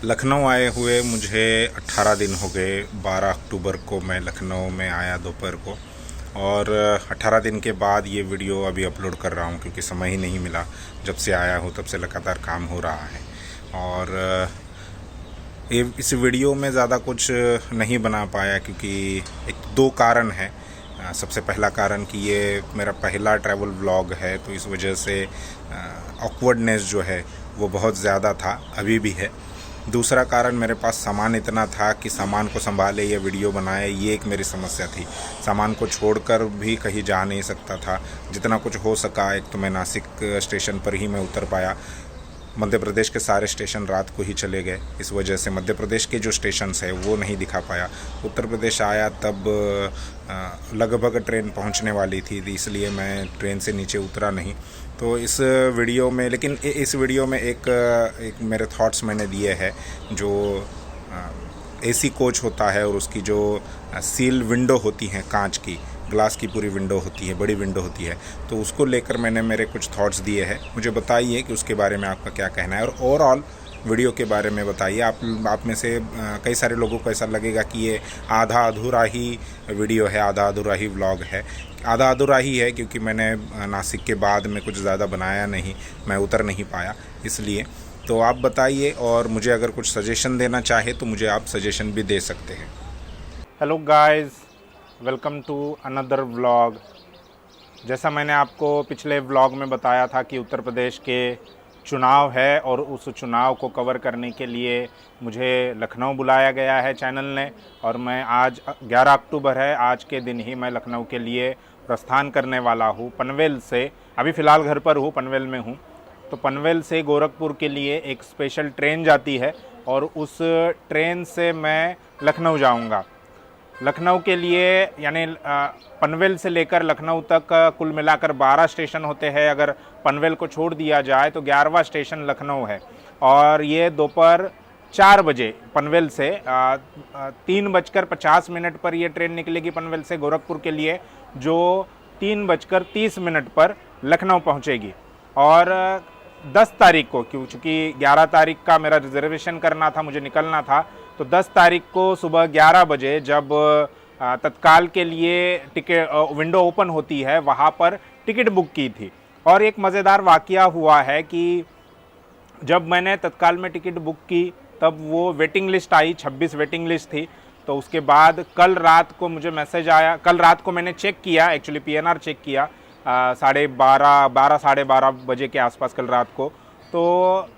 लखनऊ आए हुए मुझे 18 दिन हो गए। 12 अक्टूबर को मैं लखनऊ में आया दोपहर को, और 18 दिन के बाद ये वीडियो अभी अपलोड कर रहा हूँ क्योंकि समय ही नहीं मिला। जब से आया हूँ तब से लगातार काम हो रहा है, और इस वीडियो में ज़्यादा कुछ नहीं बना पाया क्योंकि दो कारण हैं। सबसे पहला कारण कि ये मेरा पहला ट्रैवल व्लॉग है, तो इस वजह से ऑकवर्डनेस जो है वो बहुत ज़्यादा था, अभी भी है। दूसरा कारण, मेरे पास सामान इतना था कि सामान को संभाले या वीडियो बनाए, ये एक मेरी समस्या थी। सामान को छोड़कर भी कहीं जा नहीं सकता था। जितना कुछ हो सका, एक तो मैं नासिक स्टेशन पर ही मैं उतर पाया। मध्य प्रदेश के सारे स्टेशन रात को ही चले गए, इस वजह से मध्य प्रदेश के जो स्टेशंस है वो नहीं दिखा पाया। उत्तर प्रदेश आया तब लगभग ट्रेन पहुंचने वाली थी, इसलिए मैं ट्रेन से नीचे उतरा नहीं। तो इस वीडियो में, लेकिन इस वीडियो में एक मेरे थॉट्स मैंने दिए हैं। जो एसी कोच होता है और उसकी जो सील विंडो होती हैं, कांच की ग्लास की पूरी विंडो होती है, बड़ी विंडो होती है, तो उसको लेकर मैंने मेरे कुछ थॉट्स दिए हैं। मुझे बताइए कि उसके बारे में आपका क्या कहना है, और ओवरऑल वीडियो के बारे में बताइए। आप में से कई सारे लोगों को ऐसा लगेगा कि ये आधा अधूरा ही वीडियो है, आधा अधूरा ही व्लॉग है। आधा अधूरा ही है क्योंकि मैंने नासिक के बाद में कुछ ज़्यादा बनाया नहीं, मैं उतर नहीं पाया, इसलिए। तो आप बताइए, और मुझे अगर कुछ सजेशन देना चाहे तो मुझे आप सजेशन भी दे सकते हैं। Hello guys, welcome to another vlog. जैसा मैंने आपको पिछले व्लॉग में बताया था कि उत्तर प्रदेश के चुनाव है, और उस चुनाव को कवर करने के लिए मुझे लखनऊ बुलाया गया है चैनल ने, और मैं आज 11 अक्टूबर है, आज के दिन ही मैं लखनऊ के लिए प्रस्थान करने वाला हूँ पनवेल से। अभी फ़िलहाल घर पर हूँ, पनवेल में हूँ। तो पनवेल से गोरखपुर के लिए एक स्पेशल ट्रेन जाती है, और उस ट्रेन से मैं लखनऊ जाऊँगा। लखनऊ के लिए, यानी पनवेल से लेकर लखनऊ तक कुल मिलाकर 12 स्टेशन होते हैं। अगर पनवेल को छोड़ दिया जाए तो 11वां स्टेशन लखनऊ है, और ये दोपहर 4 बजे पनवेल से 3:50 पर ये ट्रेन निकलेगी पनवेल से गोरखपुर के लिए, जो 3:30 पर लखनऊ पहुंचेगी। और 10 तारीख को, क्योंकि 11 तारीख का मेरा रिजर्वेशन करना था, मुझे निकलना था, तो 10 तारीख को सुबह 11 बजे जब तत्काल के लिए टिकट विंडो ओपन होती है, वहाँ पर टिकट बुक की थी। और एक मज़ेदार वाक़या हुआ है कि जब मैंने तत्काल में टिकट बुक की तब वो वेटिंग लिस्ट आई, 26 वेटिंग लिस्ट थी। तो उसके बाद कल रात को मुझे मैसेज आया, कल रात को मैंने चेक किया, एक्चुअली पीएनआर चेक किया 12:30 बजे के आसपास कल रात को। तो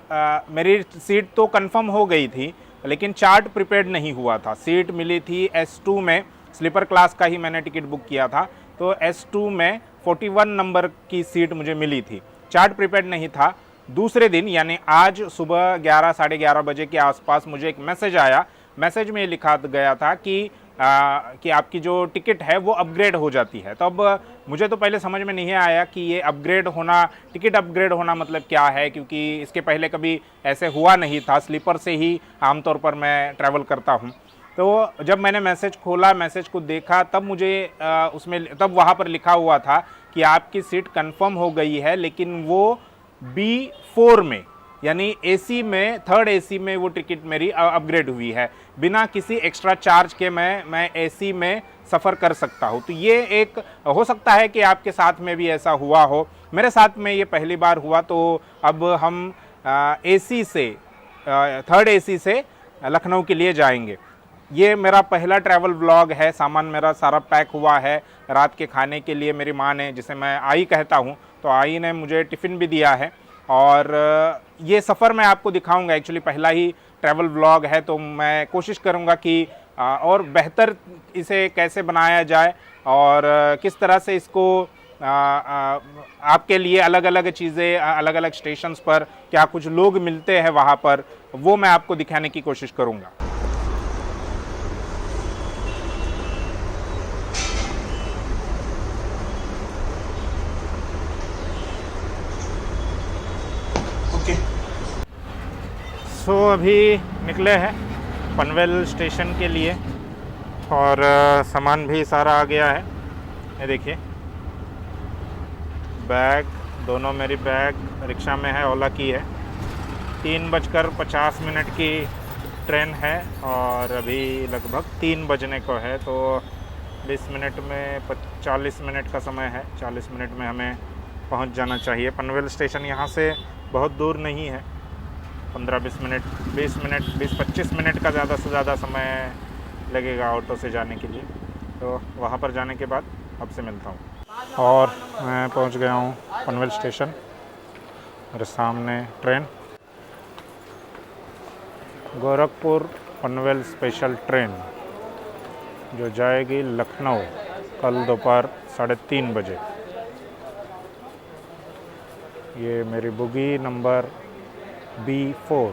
मेरी सीट तो कंफर्म हो गई थी, लेकिन चार्ट प्रिपेयर्ड नहीं हुआ था। सीट मिली थी S2 में, स्लीपर क्लास का ही मैंने टिकट बुक किया था, तो S2 में 41 नंबर की सीट मुझे मिली थी। चार्ट प्रिपेयर्ड नहीं था। दूसरे दिन यानी आज सुबह 11 साढ़े 11 बजे के आसपास मुझे एक मैसेज आया। मैसेज में लिखा गया था कि आपकी जो टिकट है वो अपग्रेड हो जाती है। तो अब मुझे तो पहले समझ में नहीं आया कि ये अपग्रेड होना, टिकट अपग्रेड होना मतलब क्या है, क्योंकि इसके पहले कभी ऐसे हुआ नहीं था। स्लीपर से ही आमतौर पर मैं ट्रैवल करता हूँ। तो जब मैंने मैसेज खोला, मैसेज को देखा, तब मुझे तब वहाँ पर लिखा हुआ था कि आपकी सीट कंफर्म हो गई है, लेकिन वो B4 में, यानी AC में, थर्ड AC में वो टिकट मेरी अपग्रेड हुई है। बिना किसी एक्स्ट्रा चार्ज के मैं AC में सफ़र कर सकता हूँ। तो ये एक हो सकता है कि आपके साथ में भी ऐसा हुआ हो। मेरे साथ में ये पहली बार हुआ। तो अब हम AC से, थर्ड AC से लखनऊ के लिए जाएंगे। ये मेरा पहला ट्रैवल व्लॉग है। सामान मेरा सारा पैक हुआ है। रात के खाने के लिए मेरी माँ ने, जिसे मैं आई कहता हूँ, तो आई ने मुझे टिफ़िन भी दिया है, और ये सफ़र मैं आपको दिखाऊंगा। एक्चुअली पहला ही ट्रैवल व्लॉग है, तो मैं कोशिश करूंगा कि और बेहतर इसे कैसे बनाया जाए, और किस तरह से इसको आपके लिए अलग अलग चीज़ें, अलग अलग स्टेशंस पर क्या कुछ लोग मिलते हैं वहाँ पर, वो मैं आपको दिखाने की कोशिश करूँगा। सो अभी निकले हैं पनवेल स्टेशन के लिए, और सामान भी सारा आ गया है। ये देखिए, बैग, दोनों मेरी बैग रिक्शा में है, ओला की है। 3:50 की ट्रेन है और अभी लगभग 3 बजने को है, तो 20 मिनट में 40 मिनट का समय है। 40 मिनट में हमें पहुंच जाना चाहिए। पनवेल स्टेशन यहाँ से बहुत दूर नहीं है, 15-20 मिनट 20-25 मिनट का ज़्यादा से ज़्यादा समय लगेगा ऑटो से जाने के लिए। तो वहाँ पर जाने के बाद आपसे मिलता हूँ। और मैं पहुँच गया हूँ पनवेल स्टेशन। मेरे सामने train, Gorakhpur Panvel special train जो जाएगी लखनऊ कल दोपहर 3:30 बजे। ये मेरी बोगी नंबर B4।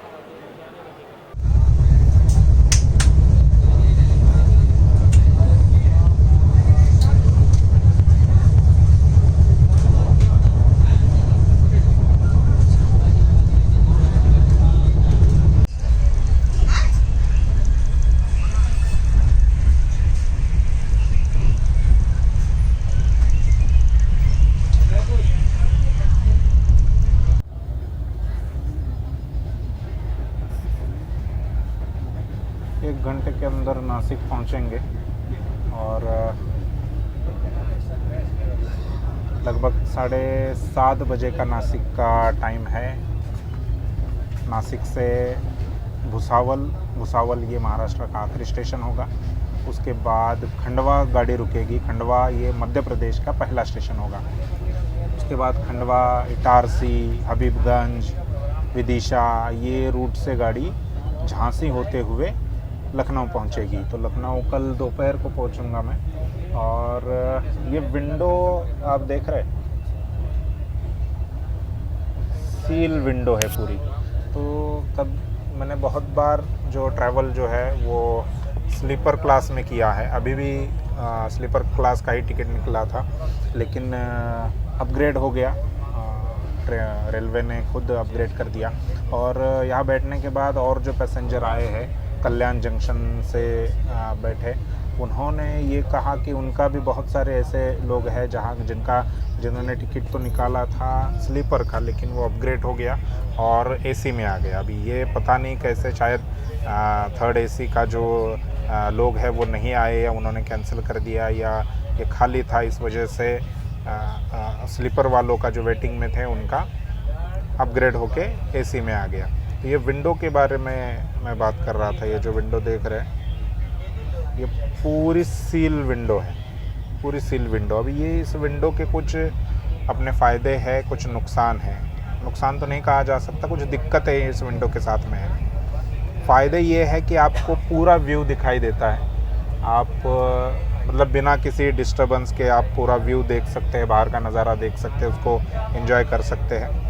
एक घंटे के अंदर नासिक पहुंचेंगे और लगभग 7:30 बजे का नासिक का टाइम है। नासिक से भुसावल ये महाराष्ट्र का आखिरी स्टेशन होगा। उसके बाद खंडवा गाड़ी रुकेगी। खंडवा ये मध्य प्रदेश का पहला स्टेशन होगा। उसके बाद खंडवा, इटारसी, हबीबगंज, विदिशा ये रूट से गाड़ी झांसी होते हुए लखनऊ पहुंचेगी। तो लखनऊ कल दोपहर को पहुंचूंगा मैं। और ये विंडो आप देख रहे, सील विंडो है पूरी। तो तब मैंने बहुत बार जो ट्रैवल जो है वो स्लीपर क्लास में किया है। अभी भी स्लीपर क्लास का ही टिकट निकला था, लेकिन अपग्रेड हो गया। रेलवे ने खुद अपग्रेड कर दिया। और यहाँ बैठने के बाद और जो पैसेंजर आए हैं कल्याण जंक्शन से बैठे, उन्होंने ये कहा कि उनका भी बहुत सारे ऐसे लोग हैं जिन्होंने टिकट तो निकाला था स्लीपर का, लेकिन वो अपग्रेड हो गया और एसी में आ गया। अभी ये पता नहीं कैसे, शायद थर्ड एसी का जो लोग हैं वो नहीं आए या उन्होंने कैंसिल कर दिया या ये खाली था, इस वजह से स्लीपर वालों का जो वेटिंग में थे उनका अपग्रेड होके एसी में आ गया। तो ये विंडो के बारे में मैं बात कर रहा था। ये जो विंडो देख रहे हैं ये पूरी सील विंडो है, पूरी सील विंडो। अभी ये इस विंडो के कुछ अपने फ़ायदे हैं, कुछ नुकसान है। नुकसान तो नहीं कहा जा सकता, कुछ दिक्कतें इस विंडो के साथ में है। फ़ायदे ये है कि आपको पूरा व्यू दिखाई देता है। आप मतलब बिना किसी डिस्टर्बेंस के आप पूरा व्यू देख सकते हैं, बाहर का नज़ारा देख सकते हैं, उसको एंजॉय कर सकते हैं।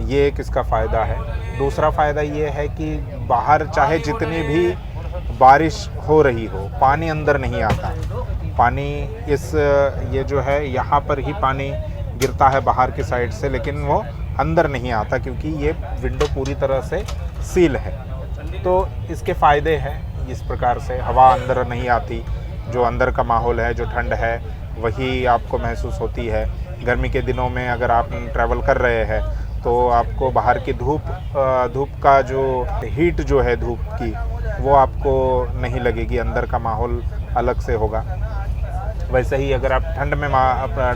ये एक इसका फ़ायदा है। दूसरा फ़ायदा ये है कि बाहर चाहे जितनी भी बारिश हो रही हो, पानी अंदर नहीं आता। पानी ये जो है यहाँ पर ही पानी गिरता है बाहर की साइड से, लेकिन वो अंदर नहीं आता क्योंकि ये विंडो पूरी तरह से सील है। तो इसके फ़ायदे हैं। इस प्रकार से हवा अंदर नहीं आती, जो अंदर का माहौल है, जो ठंड है वही आपको महसूस होती है। गर्मी के दिनों में अगर आप ट्रैवल कर रहे हैं तो आपको बाहर की धूप का जो हीट जो है धूप की, वो आपको नहीं लगेगी। अंदर का माहौल अलग से होगा। वैसे ही अगर आप ठंड में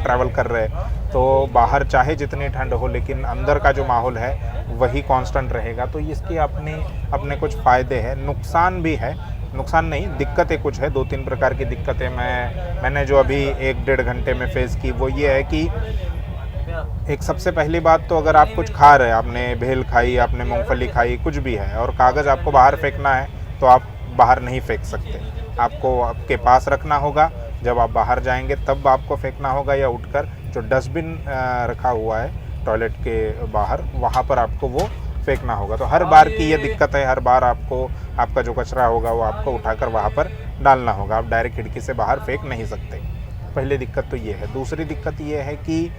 ट्रैवल कर रहे हैं तो बाहर चाहे जितनी ठंड हो, लेकिन अंदर का जो माहौल है वही कांस्टेंट रहेगा। तो इसके अपने कुछ फ़ायदे हैं। नुकसान भी है, नुकसान नहीं, दिक्कतें कुछ है। 2-3 प्रकार की दिक्कतें मैंने जो अभी 1-1.5 घंटे में फेस की, वो ये है कि एक सबसे पहली बात तो अगर आप कुछ खा रहे हैं, आपने भेल खाई, आपने मूंगफली खाई, कुछ भी है, और कागज़ आपको बाहर फेंकना है तो आप बाहर नहीं फेंक सकते। आपको आपके पास रखना होगा। जब आप बाहर जाएंगे तब आपको फेंकना होगा, या उठकर जो डस्टबिन रखा हुआ है टॉयलेट के बाहर, वहाँ पर आपको वो फेंकना होगा। तो हर बार की ये दिक्कत है। हर बार आपका जो कचरा होगा वो आपको उठाकर वहाँ पर डालना होगा। आप डायरेक्ट खिड़की से बाहर फेंक नहीं सकते। पहली दिक्कत तो ये है। दूसरी दिक्कत ये है कि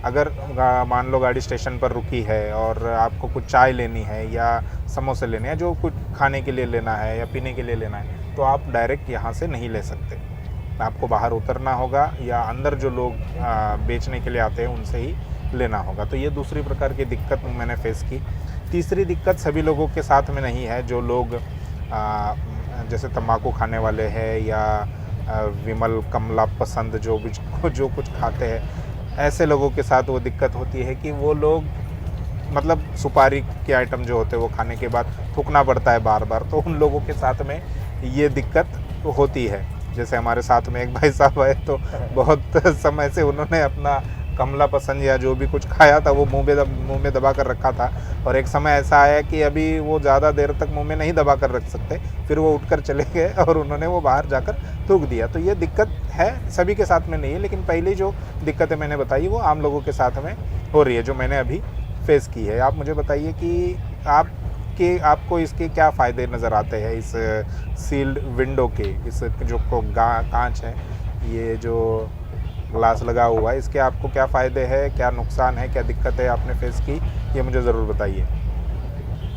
अगर मान लो गाड़ी स्टेशन पर रुकी है और आपको कुछ चाय लेनी है या समोसे लेने हैं, जो कुछ खाने के लिए लेना है या पीने के लिए लेना है, तो आप डायरेक्ट यहाँ से नहीं ले सकते। आपको बाहर उतरना होगा या अंदर जो लोग बेचने के लिए आते हैं उनसे ही लेना होगा। तो ये दूसरी प्रकार की दिक्कत मैंने फेस की। तीसरी दिक्कत सभी लोगों के साथ में नहीं है। जो लोग जैसे तम्बाकू खाने वाले हैं या विमल कमला पसंद जो कुछ खाते हैं, ऐसे लोगों के साथ वो दिक्कत होती है कि वो लोग मतलब सुपारी के आइटम जो होते हैं वो खाने के बाद थूकना पड़ता है बार बार, तो उन लोगों के साथ में ये दिक्कत होती है। जैसे हमारे साथ में एक भाई साहब आए तो बहुत समय से उन्होंने अपना कमला पसंद या जो भी कुछ खाया था वो मुंह में दबा कर रखा था, और एक समय ऐसा आया कि अभी वो ज़्यादा देर तक मुंह में नहीं दबा कर रख सकते, फिर वो उठकर चले गए और उन्होंने वो बाहर जाकर थूक दिया। तो ये दिक्कत है, सभी के साथ में नहीं है, लेकिन पहली जो दिक्कतें मैंने बताई वो आम लोगों के साथ में हो रही है, जो मैंने अभी फेस की है। आप मुझे बताइए कि आपको इसके क्या फ़ायदे नज़र आते हैं, इस सील्ड विंडो के, इस जो कांच है, ये जो ग्लास लगा हुआ है, इसके आपको क्या फ़ायदे हैं, क्या नुकसान है, क्या दिक्कत है आपने फेस की, ये मुझे ज़रूर बताइए।